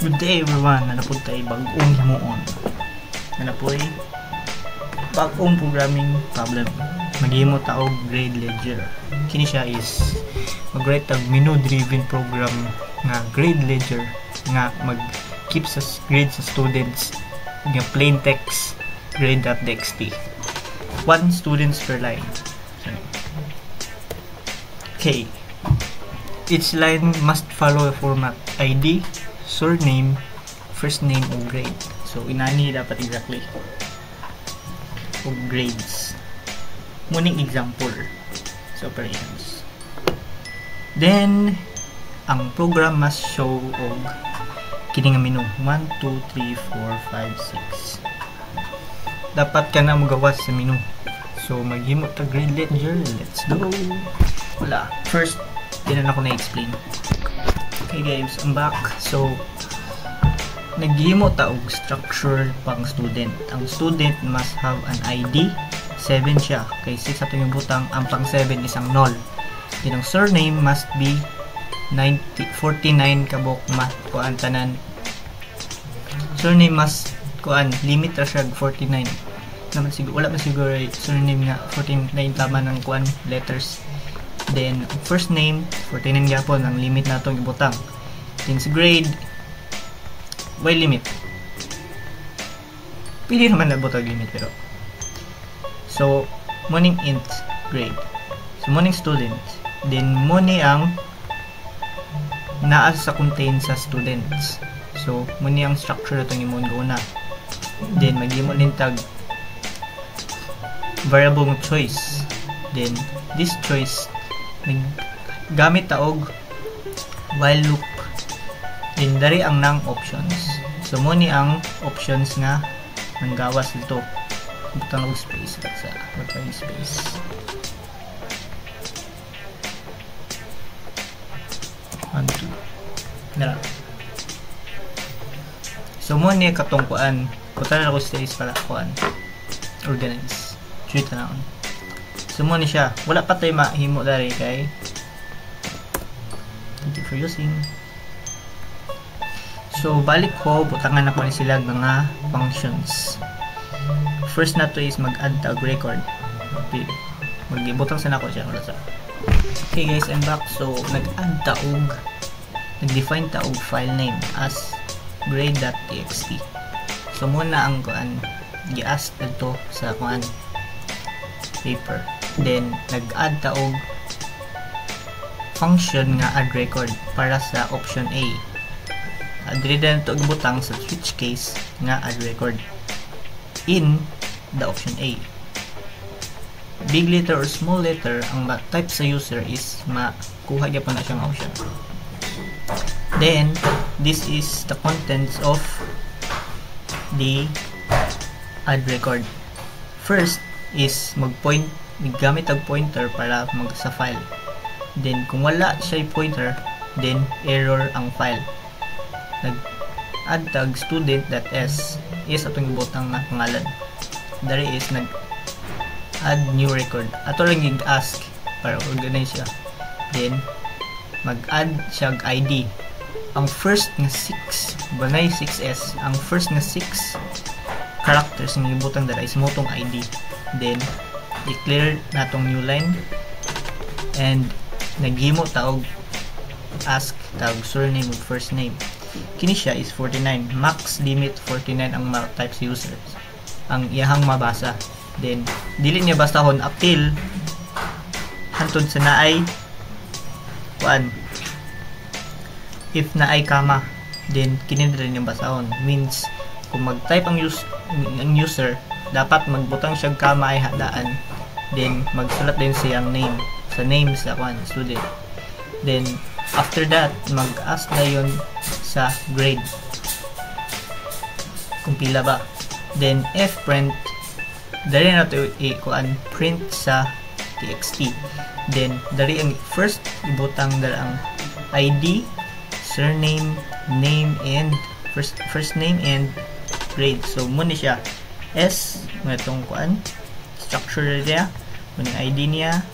Good day everyone, nanapod tayo bagong himuon. Nanapoy bagong programming problem. Maghimo ta og grade ledger. Kini siya is mag-write tag menu-driven program nga grade ledger nga mag-keep sa grade sa students nga plain text grade.txt. 1 students per line. Okay. Each line must follow a format ID, surname, first name, o grade. So, inani dapat exactly o grades. Muning example sa operations. Then, ang program must show og kini nga menu 1, 2, 3, 4, 5, 6. Dapat ka na magawas sa menu. So, maghimo ta grade ledger. Let's go! Wala. First, din na ako na-explain. Okay guys, I'm back. So, naghimo ta og structure pang student. Ang student must have an ID. 7 siya. Kay 6 atong yung butang. Ang pang 7 isang null. Then ang surname must be 49 kabok kuan tanan. Surname must kuan limit ra siya 49. Naman siguro wala man siguro surname nga 49 tama ng kuan letters. Then first name 49 gyapon ang limit natong ibutang. Then sa grade why limit? Pili naman na butang limit pero so morning int grade. So morning student. Then muni ang naa sa contain sa students. So muni ang structure itong imong guna. Then maghimo din tag variable ng choice. Then this choice gamit ta og while loop. Then dari ang nang options. So muni ang options nga nanggawas dito. Butang og space sa butang space. Nara. So muni katong kuan. Putan ako space para kuan. Organize. Treat na on. So muni siya. Wala pa tayo mahimo dari kay. Thank you for using. So balik ko butangan ako ni sila mga functions. First na to is mag-add tag record. Mag-ibutang sa nako siya wala sa. Okay guys, I'm back. So nag-add ta og nag-define ta og file name as grade.txt. So muna ang kuan gi-ask dito sa kuan paper. Then nag-add ta og function nga add record para sa option A. Adri na ito butang sa switch case nga add record in the option A. Big letter or small letter ang type sa user is makuha niya pa na siyang option. Then this is the contents of the add record. First is mag-point, gamit ang pointer para sa file. Then kung wala siya pointer, then error ang file. Nag-add tag student.s is atong ibutang na pangalan. Dari is nag-add new record. Ato lang i-ask para organize siya. Then mag-add siya ID. Ang first nga 6, banay 6s, ang first nga 6 characters ng ibutang dala is motong ID. Then declare natong new line and naghimo taog ask tag surname ug first name. Kini siya is 49. Max limit 49 ang type sa user. Ang iyahang mabasa. Then dili niya bastahon until hantod sa naay kuan. If naay kama, then kini din niya basahon. Means kung mag-type ang user, dapat magbutang siya kama ay hadaan. Then magsulat din siyang name sa name sa student. Then after that mag-ask na yun sa grade kung pila ba. Then fprint dari na ito i-kuan print sa txt. Then dari ang first ibutang dari ang ID, surname, name, and first name and grade. So muna siya S nga itong kuan structure niya, muna ID niya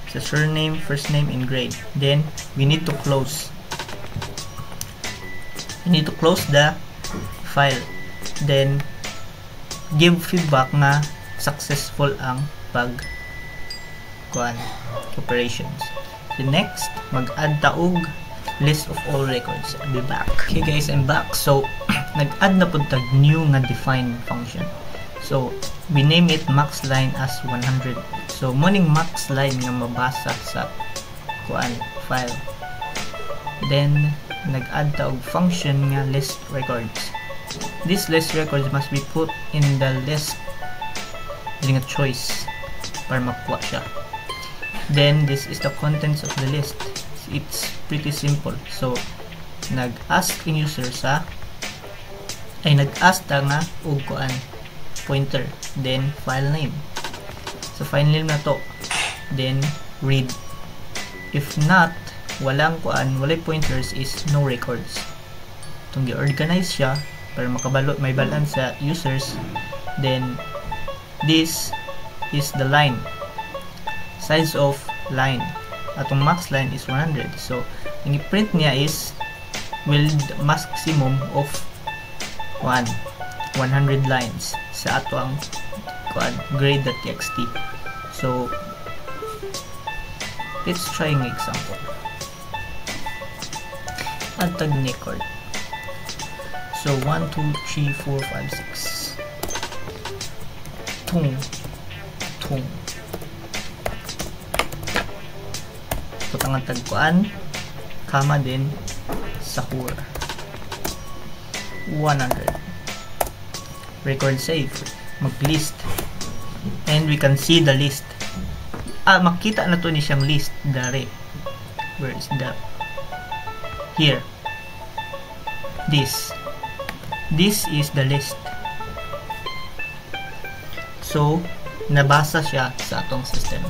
sa surname, first name, and grade. Then we need to close you need to close the file, then give feedback nga successful ang operations. So next, mag-add ta og list of all records. I'll be back. Okay guys, I'm back. So nag-add na pud tag new nga define function. So we name it max line as 100. So morning max line nga mabasa sa file. Then nag-add ta og function nga list records. These list records must be put in the list nga choice para makuha siya. Then this is the contents of the list. It's pretty simple. So nag-ask in user nag-ask ta nga og pointer, then file name. So file name na to, then read. If not, walay pointers is no records. Itong gi-organize siya para makabalot may balance sa users. Then this is the line, size of line. Atong max line is 100. So ang i-print niya is maximum of 100 lines sa ato ang grade.txt. So let's try ang example. Add tag record. So 1 2 3 4 5 6 tung putangan tagkuan kama din sahur 100 record save, mag-list, and we can see the list. Makita na to ni siyang list dari. Where is that? Here. This is the list. So nabasa siya sa atong system.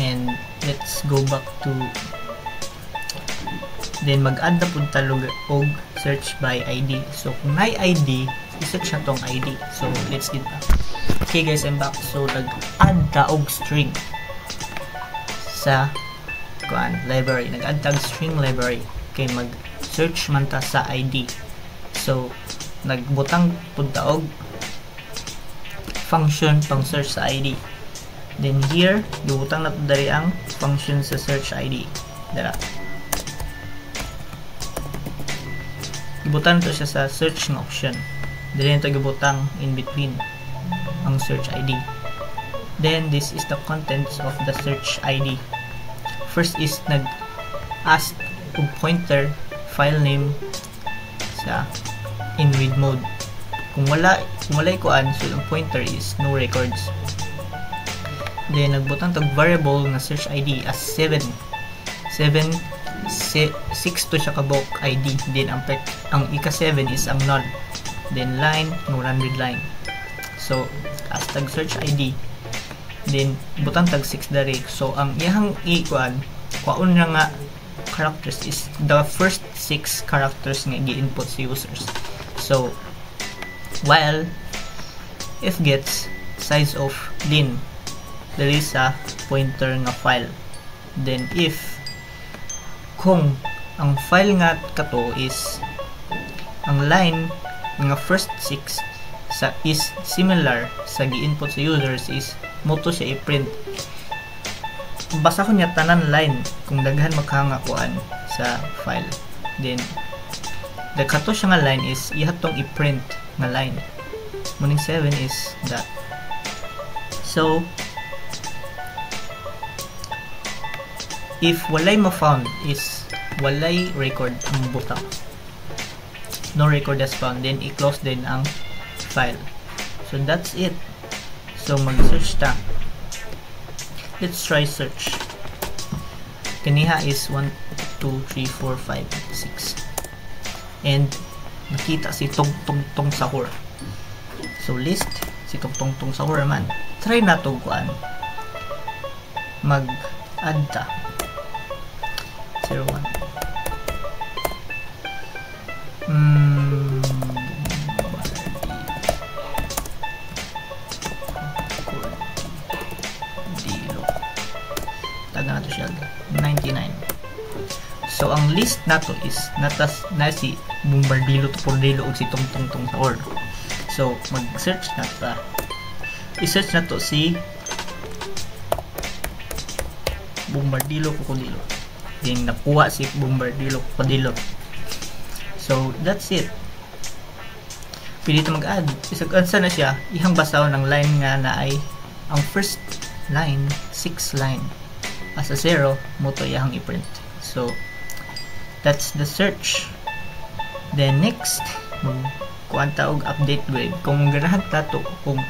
And let's go back to, then mag-add na pud talog og search by ID. So kung may ID, i-search na tong ID. So let's get back. Okay guys, I'm back. So nag-add ta og string sa library. Nag-add tag string library kay mag-search man ta sa ID. So nagbutang pud ta og function pang search sa ID. Then here, gibutang na to dari ang function sa search ID. Dara. Gibutang to siya sa search ng option. Dili nito gibutang in between ang search ID. Then this is the contents of the search ID. First is nag-ask og pointer file name sa in read mode. Kung walay kuan, so ang pointer is no records. Then nagbutang tag variable nga search ID as 6 to siya kabok ID. Then ang ika-7 is ang null. Then line, no 100 line. So as tag search ID, then butang tag 6 dari. So ang iyang kwaon na nga characters is the first 6 characters nga gi-input sa users. So while if gets size of len, there is a pointer nga file. Then if kung ang file nga kato is ang line nga first 6 is similar sa gi-input sa users, is moto siya i-print. Basa ko niya tanan line kung daghan maghanga kuan sa file. Then the kato siya nga line is ihatong i-print nga line. Muning 7 is that. So if walay ma-found is walay record ang butang, no record as found, then i-close din ang file. So that's it. So mag-search ta. Let's try search. Kaniha is 1 2 3 4 5 6, and nakita si tong sahur. So list si tong sahur man. Try na to kuan mag-add ta 01 taga na to siya 99. So ang list nato is na si Bombardilo, Tupordilo ug si Tungtungtung sa org. So mag-search na ta. I-search na to si Bombardilo Krokodilo. Then nakuha si Bombardilo Krokodilo. So that's it. Pwede ito mag-add. Isag answer na siya, ihang basaw ng line nga na ay ang first line, 6 line. As a 0, mo to ihang i-print. So that's the search. Then next, magkuanta og update grade. Kung ganahan tato, kung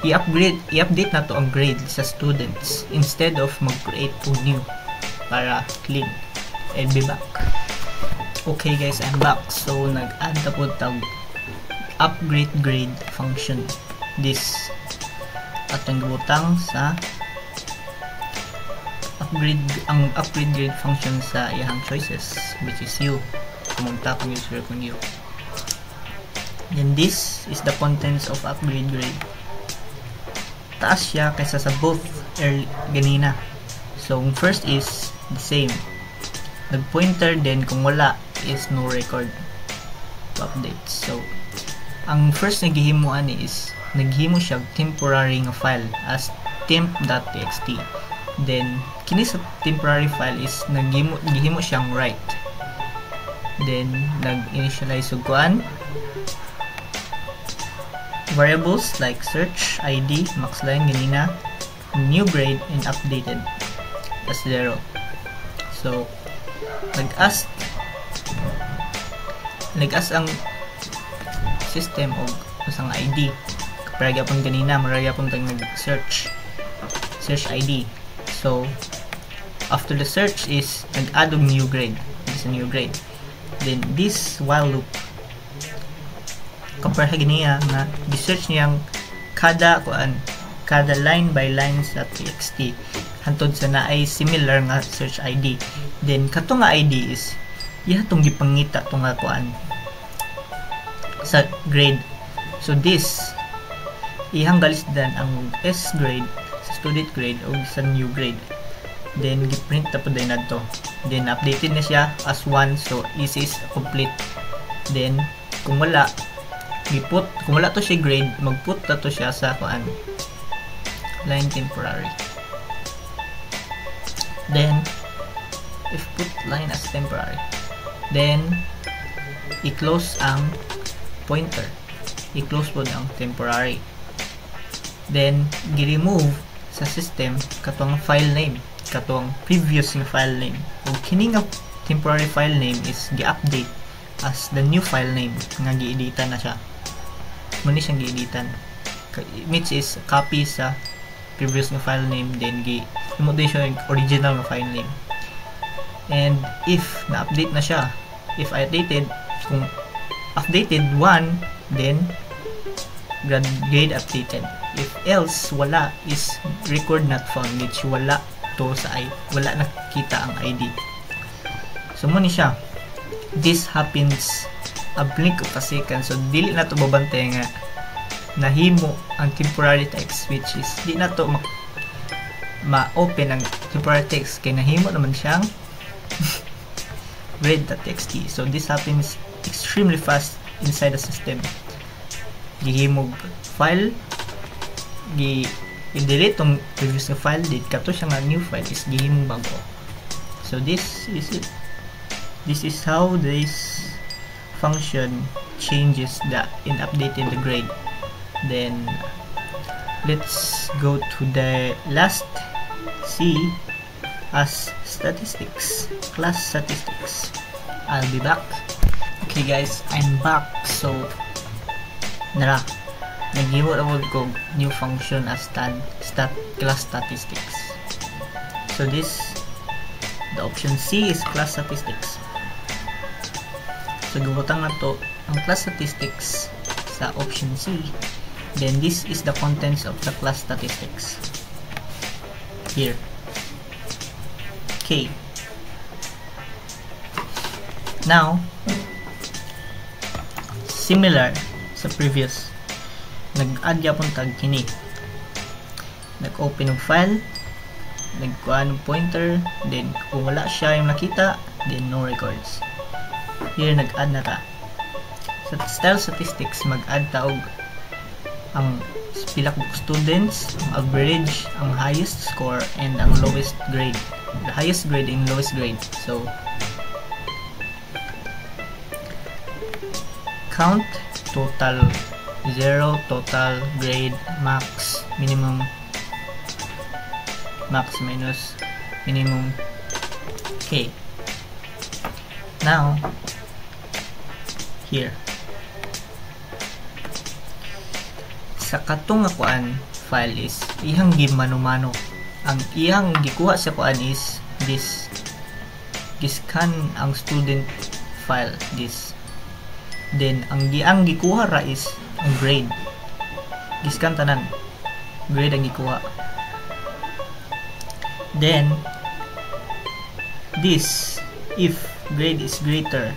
i-update na to ang grade sa students instead of mag-create og new para clean. I'll be back. Okay guys, I'm back. So nag-add na po tag upgrade grade function. This atong gibutang sa upgrade grade function sa iyang choices, which is you. Kumunta kung user kung you. Then this is the contents of upgrade grade. Taas siya kaysa sa both early ganina. So first is the same. Nag-pointer, then kung wala is no record to update. So ang first na gihimo ani is naghimo siya temporary nga file as temp.txt. Then kini sa temporary file is gihimo siyang write. Then nag-initialize og kuan variables like search, ID, max line ganina, new grade, and updated as 0. So nag-ask ang system og usang ID. Kapag yapon ganina, marag yapon tag nag-search ID. So after the search is nag-add og new grade. This is a new grade. Then this while loop, compare niya nga gi-search niyang kada line by line sa txt hantod sa naay similar nga search ID. Then kato nga ID is ihatong gipangita tong nga kuan sa grade. So this ihang galisdan ang S grade sa student grade o sa new grade. Then giprint na po din nadto. Then updated na siya as 1, so this is complete. Then kung wala to siya grade, magput na to siya sa kuan line temporary. Then if put line as temporary, then i-close ang pointer, i-close po ang temporary. Then gi-remove sa system katong file name, katong previous nga file name. Kung kini nga temporary file name is gi-update as the new file name nga gi-editan na siya. Muna siyang gi-editan, which is copy sa previous nga file name, then mo din siya yung original nga file name. And if na-update na siya, if updated, kung updated 1, then grade updated. If else wala is record not found, which wala to sa wala nakita ang ID. So muna siya. This happens a blink of a second, so dili na to babantay nga nahimo ang temporary text, which is di na to ma-open ang temporary text kay nahimo naman siyang grade.txt. So this happens extremely fast inside the system. Gihimog file, i-delete tong previous na file, dito kato siya nga new file is gihimog bago. So this is it. This is how this function changes in updating the grade. Then let's go to the last C as statistics, class statistics. I'll be back. Okay guys, I'm back. So naghiwa ko new function as class statistics. So the option C is class statistics. So gubutang na to ang class statistics sa option C. Then this is the contents of the class statistics here. Okay, now similar sa previous, nag-add yapon tag kini, nag-open og file, nagkuha ng pointer, then kung wala siya yung nakita, then no records. Here nag-add na ta. Sa style statistics, mag-add ta og ang pila ka students, ang average, ang highest score, and ang lowest grade. The highest grade and lowest grade. So count, total 0, total, grade, max, minimum, max minus minimum. Okay. Now, here. Sa katong akuan file is ihang gimano-mano. Ang ihang gikuha sa kuan is this. Giscan ang student file this. Then ang gikuha ra is ang grade. Giscan tanan. Grade ang gikuha. Then this, if grade is greater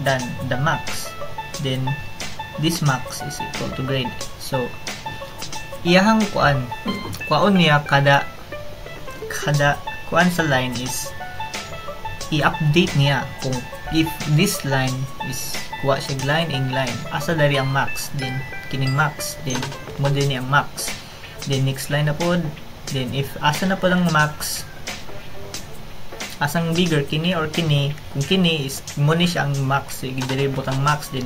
than the max, then this max is equal to grade. So iyahang kuan niya kada kuan sa line is i-update niya kung if this line is kuha siya line asa dari ang max, then kining max, then mo din ang max, then next line na pod, then if asa na po ang max, asang bigger kini or kini, kung kini is mo ni siya ang max, so i-derivate ang max, then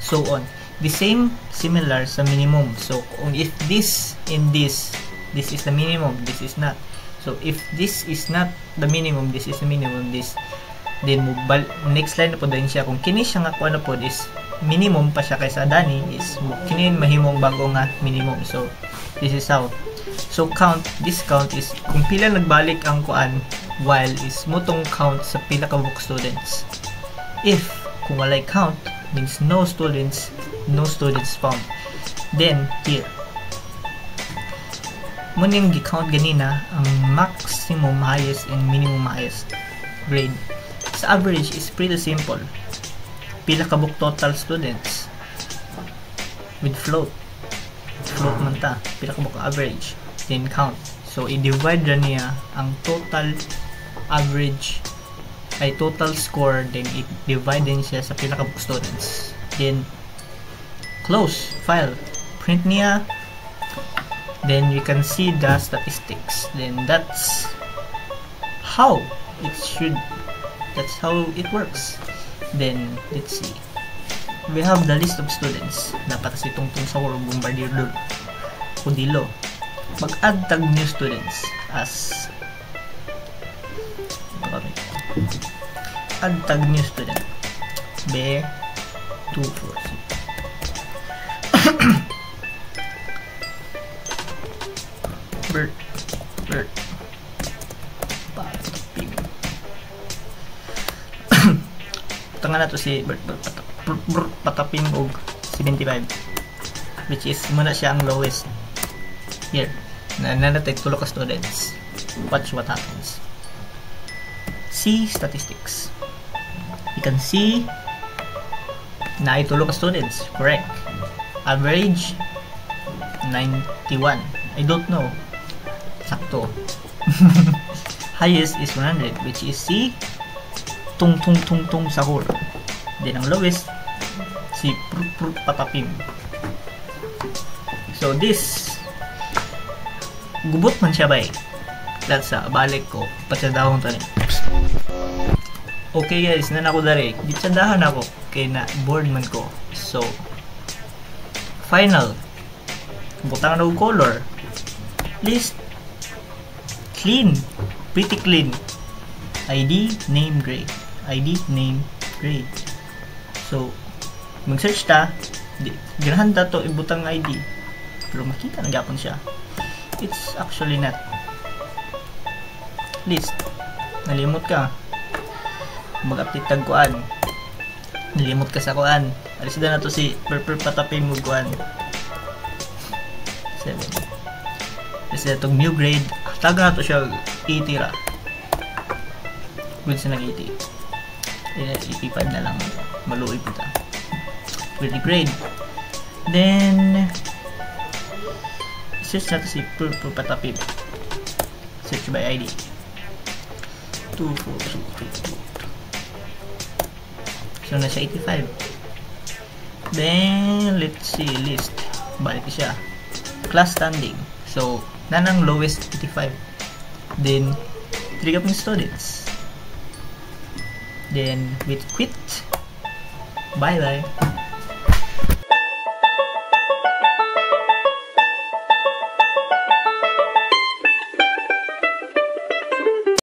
so on. The same similar sa minimum. So kung if this and this is the minimum, this is not. So if this is not the minimum, this is the minimum, this, then next line na po din siya. Kung kini siya nga kung ano po is minimum pa siya kaysa dani, is kini mahimong bago nga minimum. So this is how. So count, this count is kung pila nagbalik ang kuan while is mutong count sa pila ka book students. If kung walay count means no students found. Then here muning gi-count ganina ang maximum highest and minimum highest grade. Sa average is pretty simple. Pila ka book total students with float man ta, pila ka book average, then count. So i-divide ra niya ang total average ay total score, then i-divide din siya sa pila ka book students, then close file, print niya, then you can see the statistics. Then that's how it works. Then let's see, we have the list of students. Dapat si tungtong sa World Bombardier Kudilo mag-add tag new students as add tag new student B246 Bert Patapim. Tangan na to si Bert Patapim og 75, which is muna siya ang lowest. Here nanatay tulo ka students. Watch what happens. See statistics. You can see na itulo ka students, correct. Average 91. I don't know. Sakto. Highest is 100, which is si tung sahur. Then ang lowest si Patapim. So this gubot man siya ba eh. That's balik ko patsadahon to ni. Okay guys, nan ako dari. Gitsadahan ako kay na board man ko. So final butang na color list clean, pretty clean. ID, name, grade. ID, name, grade. So mag-search ta, ganahan ta to ibutang ID, pero makita na gyapon siya. It's actually not list. Nalimot ka mag-update tag kuan, nalimot ka sa kuan, alis na to si Patapim mo kuan 7. Kasi itong new grade, tag na to siya 80 ra. Good sa nag-80. Ipipad na lang. Maluoy po ta. Pretty grade. Then, search natin si Patapim. Search. search by ID. 24222. So nasa 85. Then let's see list. Balik siya. Class standing. So nanang lowest 85. Then trigger pong students. Then with quit. Bye bye.